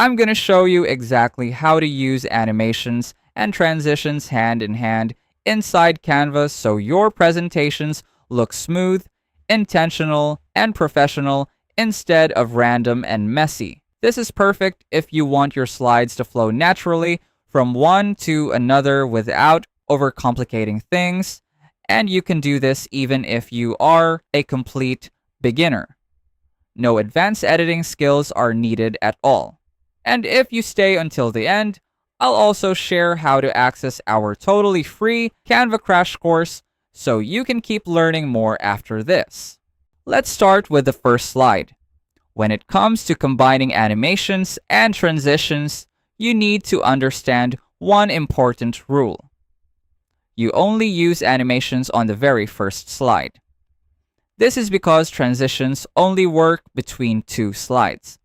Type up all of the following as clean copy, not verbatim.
I'm going to show you exactly how to use animations and transitions hand in hand inside Canva so your presentations look smooth, intentional, and professional instead of random and messy. This is perfect if you want your slides to flow naturally from one to another without overcomplicating things, and you can do this even if you are a complete beginner. No advanced editing skills are needed at all. And if you stay until the end, I'll also share how to access our totally free Canva crash course so you can keep learning more after this. Let's start with the first slide. When it comes to combining animations and transitions, you need to understand one important rule. You only use animations on the very first slide. This is because transitions only work between two slides.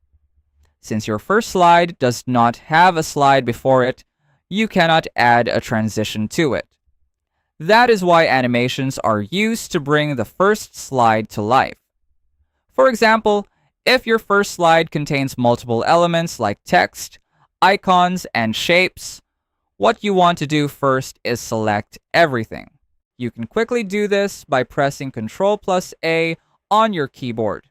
Since your first slide does not have a slide before it, you cannot add a transition to it. That is why animations are used to bring the first slide to life. For example, if your first slide contains multiple elements like text, icons, and shapes, what you want to do first is select everything. You can quickly do this by pressing Ctrl+A on your keyboard.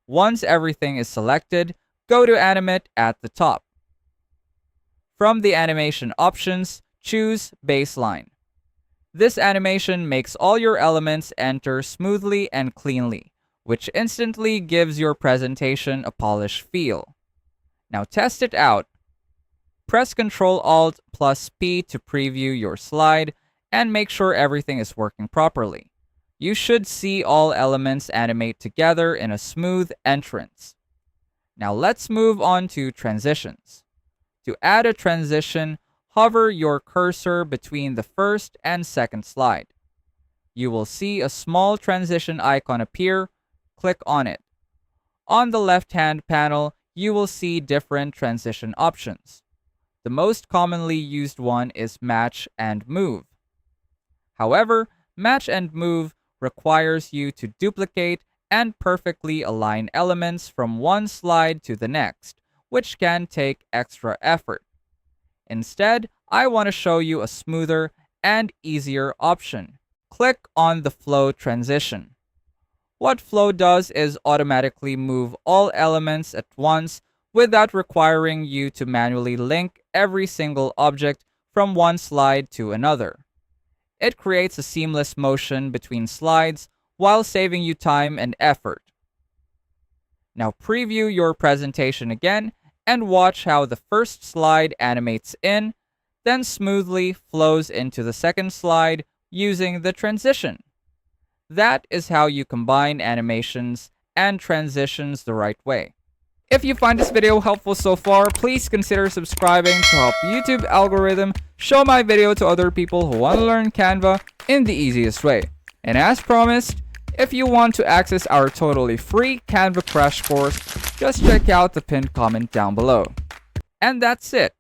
Once everything is selected, go to Animate at the top. From the animation options, choose Baseline. This animation makes all your elements enter smoothly and cleanly, which instantly gives your presentation a polished feel. Now test it out. Press Ctrl+Alt+P to preview your slide and make sure everything is working properly. You should see all elements animate together in a smooth entrance. Now let's move on to transitions. To add a transition, hover your cursor between the first and second slide. You will see a small transition icon appear. Click on it. On the left-hand panel, you will see different transition options. The most commonly used one is Match and Move. However, Match and Move requires you to duplicate and perfectly align elements from one slide to the next, which can take extra effort. Instead, I want to show you a smoother and easier option. Click on the Flow transition. What Flow does is automatically move all elements at once without requiring you to manually link every single object from one slide to another. It creates a seamless motion between slides while saving you time and effort. Now preview your presentation again and watch how the first slide animates in, then smoothly flows into the second slide using the transition. That is how you combine animations and transitions the right way. If you find this video helpful so far, please consider subscribing to help YouTube algorithm show my video to other people who want to learn Canva in the easiest way. And as promised, if you want to access our totally free Canva crash course, just check out the pinned comment down below. And that's it.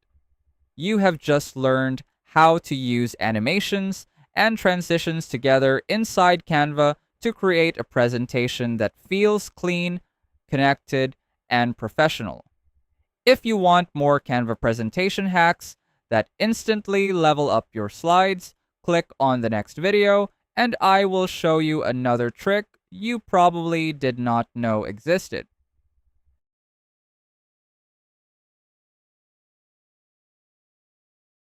You have just learned how to use animations and transitions together inside Canva to create a presentation that feels clean, connected, and professional. If you want more Canva presentation hacks that instantly level up your slides, click on the next video and I will show you another trick you probably did not know existed.